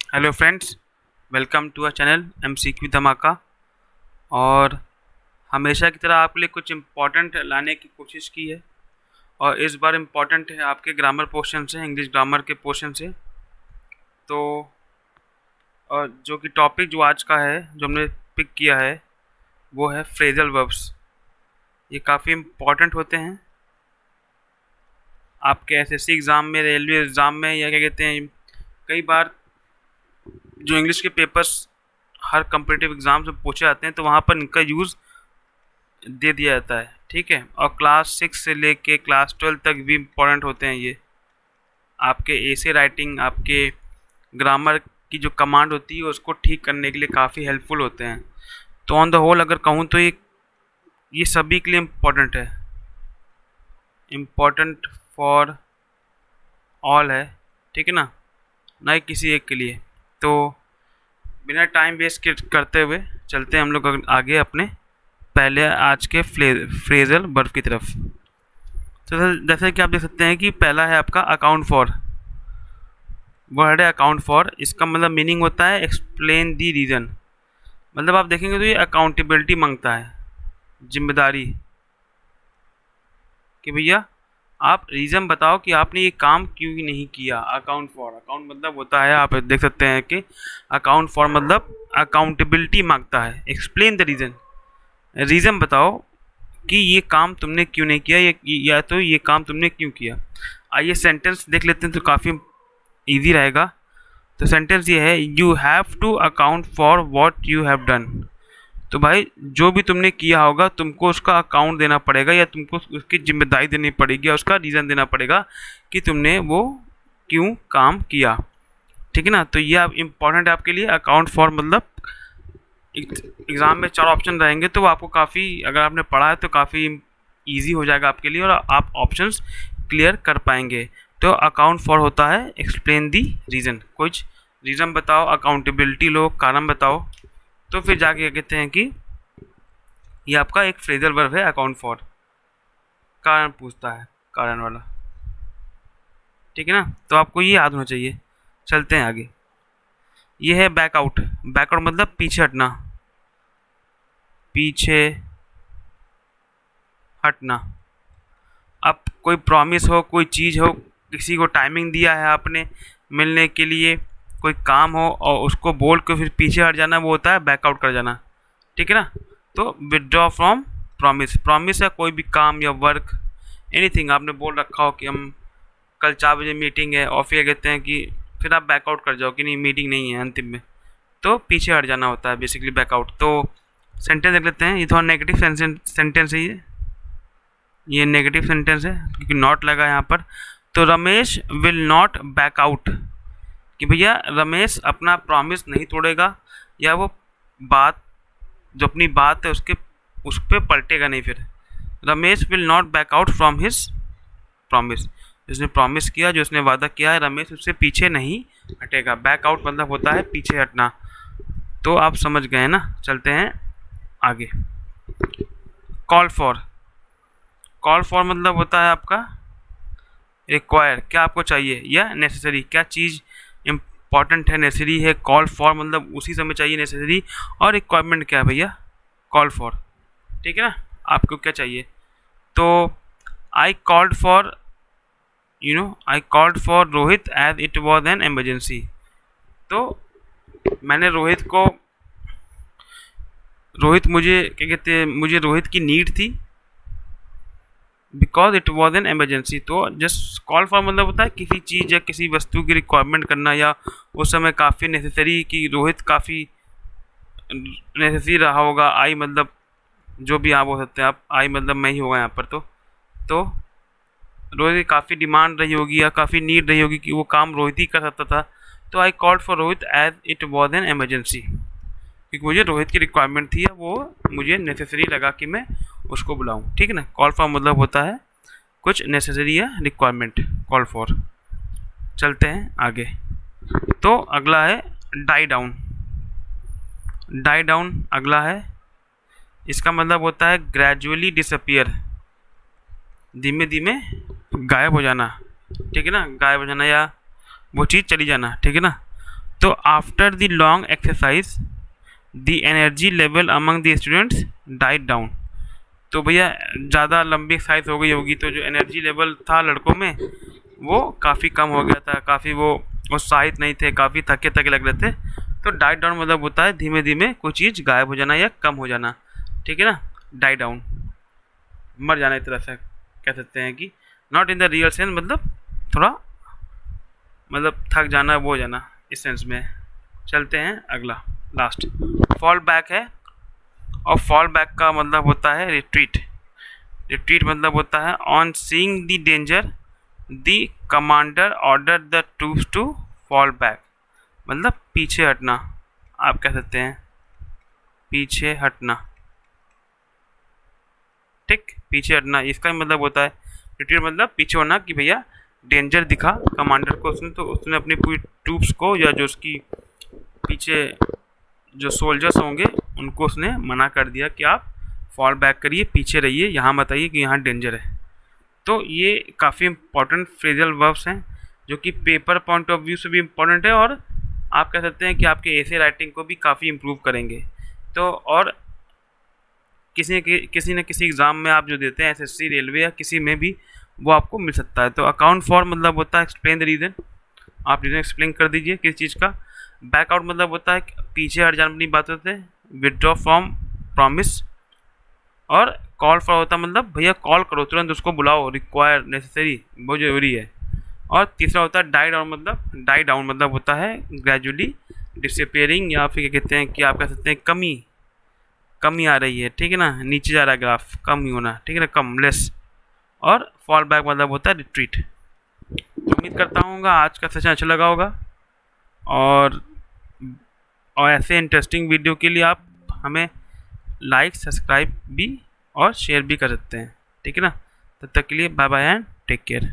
Hello friends, welcome to a channel MCQ धमाका। और हमेशा की तरह आपके लिए कुछ इम्पोर्टेंट लाने की कोशिश की है। और इस बार इम्पोर्टेंट है आपके ग्रामर पोर्शन से, इंग्लिश ग्रामर के पोर्शन से। तो और जो कि टॉपिक जो आज का है, जो हमने पिक किया है, वो है फ्रेजल वर्ब्स। ये काफ़ी इम्पोर्टेंट होते हैं आपके एसएससी एग्ज़ाम में, रेलवे एग्ज़ाम में, या क्या कहते हैं, कई बार जो इंग्लिश के पेपर्स हर कम्पिटिटिव एग्ज़ाम से पूछे जाते हैं, तो वहाँ पर इनका यूज़ दे दिया जाता है। ठीक है। और क्लास 6 से लेके क्लास 12 तक भी इम्पोर्टेंट होते हैं ये। आपके एसे राइटिंग, आपके ग्रामर की जो कमांड होती है उसको ठीक करने के लिए काफ़ी हेल्पफुल होते हैं। तो ऑन द होल अगर कहूँ तो ये सभी के लिए इम्पोर्टेंट है, इम्पोर्टेंट फॉर ऑल है। ठीक है ना ही किसी एक के लिए। तो बिना टाइम वेस्ट करते हुए चलते हैं हम लोग आगे अपने पहले आज के फ्रेजल वर्ब की तरफ। तो जैसे कि आप देख सकते हैं कि पहला है आपका अकाउंट फॉर। वर्ड है अकाउंट फॉर, इसका मतलब मीनिंग होता है एक्सप्लेन दी रीज़न। मतलब आप देखेंगे तो ये अकाउंटेबिलिटी मांगता है, जिम्मेदारी, कि भैया आप रीज़न बताओ कि आपने ये काम क्यों नहीं किया। अकाउंट फॉर, अकाउंट मतलब होता है, आप देख सकते हैं कि अकाउंट फॉर मतलब अकाउंटेबिलिटी मांगता है। एक्सप्लेन द रीज़न, रीज़न बताओ कि ये काम तुमने क्यों नहीं किया, या तो ये काम तुमने क्यों किया। आइए सेंटेंस देख लेते हैं तो काफ़ी इजी रहेगा। तो सेंटेंस ये है, you have to account for what you have done. तो भाई जो भी तुमने किया होगा तुमको उसका अकाउंट देना पड़ेगा, या तुमको उसकी जिम्मेदारी देनी पड़ेगी, या उसका रीज़न देना पड़ेगा कि तुमने वो क्यों काम किया। ठीक है ना। तो ये आप इम्पॉर्टेंट है आपके लिए। अकाउंट फॉर मतलब एग्ज़ाम में 4 ऑप्शन रहेंगे, तो आपको काफ़ी, अगर आपने पढ़ा है तो काफ़ी ईजी हो जाएगा आपके लिए और आप ऑप्शंस क्लियर कर पाएंगे। तो अकाउंट फॉर होता है एक्सप्लेन दी रीज़न, कुछ रीज़न बताओ, अकाउंटेबिलिटी लो, कारण बताओ। तो फिर जाके क्या कहते हैं कि ये आपका एक फ्रेजल वर्ब है अकाउंट फॉर। कारण पूछता है, कारण वाला। ठीक है ना। तो आपको ये याद होना चाहिए। चलते हैं आगे। ये है बैकआउट। बैकआउट मतलब पीछे हटना, पीछे हटना। अब कोई प्रॉमिस हो, कोई चीज़ हो, किसी को टाइमिंग दिया है आपने मिलने के लिए, कोई काम हो और उसको बोल के फिर पीछे हट जाना, वो होता है बैकआउट कर जाना। ठीक है ना। तो विदड्रॉ फ्रॉम प्रॉमिस। प्रॉमिस है कोई भी काम या वर्क, एनीथिंग आपने बोल रखा हो कि हम कल 4 बजे मीटिंग है, और फिर कहते हैं कि फिर आप बैकआउट कर जाओ कि नहीं मीटिंग नहीं है अंतिम में, तो पीछे हट जाना होता है बेसिकली बैकआउट। तो सेंटेंस देख लेते हैं। ये थोड़ा नेगेटिव सेंटेंस है ये नेगेटिव सेंटेंस है क्योंकि नॉट लगा यहाँ पर। तो Ramesh will not back out, कि भैया रमेश अपना प्रॉमिस नहीं तोड़ेगा, या वो बात, जो अपनी बात है उस पर पलटेगा नहीं। फिर Ramesh will not back out from his promise. जिसने प्रॉमिस किया, जो उसने वादा किया है, रमेश उससे पीछे नहीं हटेगा। बैक आउट मतलब होता है पीछे हटना। तो आप समझ गए ना। चलते हैं आगे। Call for. कॉल फॉर मतलब होता है आपका रिक्वायर, क्या आपको चाहिए, या नेसेसरी, क्या चीज़ इंपॉर्टेंट है, नेसेसरी है। कॉल फॉर मतलब उसी समय चाहिए, नेसेसरी। और रिक्वायरमेंट क्या है भैया, कॉल फॉर। ठीक है ना, आपको क्या चाहिए। तो I called for I called for Rohit as it was an emergency. तो मैंने रोहित मुझे क्या कहते हैं, मुझे रोहित की नीड थी, because it was an emergency. तो जस्ट कॉल फॉर मतलब होता है किसी चीज़ या किसी वस्तु की रिक्वायरमेंट करना, या उस समय काफ़ी नेसेसरी, कि रोहित काफ़ी नेसेसरी रहा होगा। आई मतलब जो भी आप बोल सकते हैं, आप आई मतलब मैं ही होगा यहाँ पर। तो रोहित की काफ़ी डिमांड रही होगी या काफ़ी नीड रही होगी कि वो काम रोहित ही कर सकता था। तो I called for Rohit as it was an emergency, क्योंकि मुझे रोहित की रिक्वायरमेंट थी, वो मुझे नेसेसरी लगा कि मैं उसको बुलाऊं। ठीक है ना। कॉल फॉर मतलब होता है कुछ नेसेसरी या रिक्वायरमेंट, कॉल फॉर। चलते हैं आगे। तो अगला है डाई डाउन। डाई डाउन अगला है। इसका मतलब होता है ग्रेजुअली डिसअपियर, धीमे धीमे गायब हो जाना। ठीक है ना, गायब हो जाना, या वो चीज़ चली जाना। ठीक है ना। तो after the long exercise the energy level among the students diet down. तो भैया ज़्यादा लंबी एक्सरसाइज हो गई होगी तो जो एनर्जी लेवल था लड़कों में वो काफ़ी कम हो गया था, काफ़ी वो उत्साहित नहीं थे, काफ़ी थके थके लग रहे थे। तो डाइट डाउन मतलब होता है धीमे धीमे कोई चीज़ गायब हो जाना या कम हो जाना, ठीक है ना। डाई डाउन मर जाना, एक तरह से कह सकते हैं कि not in the real sense, मतलब थोड़ा मतलब थक जाना, वो हो जाना, इस सेंस में। चलते हैं अगला लास्ट फॉल बैक है, और फॉल बैक का मतलब होता है रिट्रीट। रिट्रीट मतलब होता है on seeing the danger the commander order the troops to fall back, मतलब पीछे हटना, आप कह सकते हैं पीछे हटना, ठीक, पीछे हटना इसका मतलब होता है रिट्रीट, मतलब पीछे होना कि भैया डेंजर दिखा कमांडर को उसने, तो उसने अपनी पूरी ट्रूप्स को या जो उसकी पीछे जो सोल्जर्स होंगे उनको उसने मना कर दिया कि आप फॉल बैक करिए, पीछे रहिए, यहाँ मत आइए कि यहाँ डेंजर है। तो ये काफ़ी इंपॉर्टेंट फ्रेजल वर्ब्स हैं जो कि पेपर पॉइंट ऑफ व्यू से भी इम्पॉर्टेंट है, और आप कह सकते हैं कि आपके एसे राइटिंग को भी काफ़ी इम्प्रूव करेंगे। तो और किसी न किसी एग्ज़ाम में आप जो देते हैं एसएससी, रेलवे या किसी में भी वो आपको मिल सकता है। तो अकाउंट फॉर मतलब होता है एक्सप्लेन द रीज़न, आप रीज़न एक्सप्लेन कर दीजिए किस चीज़ का। बैकआउट मतलब होता है पीछे हट जाना अपनी बातों से, विदड्रॉ फ्रॉम प्रॉमिस, और कॉल फॉर होता मतलब भैया कॉल करो, तुरंत उसको बुलाओ, रिक्वायर, नेसेसरी, बहुत ज़रूरी है। और तीसरा होता है डाई डाउन मतलब होता है ग्रेजुअली डिसअपियरिंग, या फिर क्या कहते हैं कि आप कह सकते हैं कमी आ रही है, ठीक है ना, नीचे जा रहा है ग्राफ, कम ही होना, ठीक है ना, कम, लेस। और फॉल बैक मतलब होता है रिट्रीट। तो उम्मीद करता हूँ आज का सेशन अच्छा लगा होगा, और ऐसे इंटरेस्टिंग वीडियो के लिए आप हमें लाइक, सब्सक्राइब भी और शेयर भी कर सकते हैं, ठीक है ना। तब तक के लिए bye bye and take care.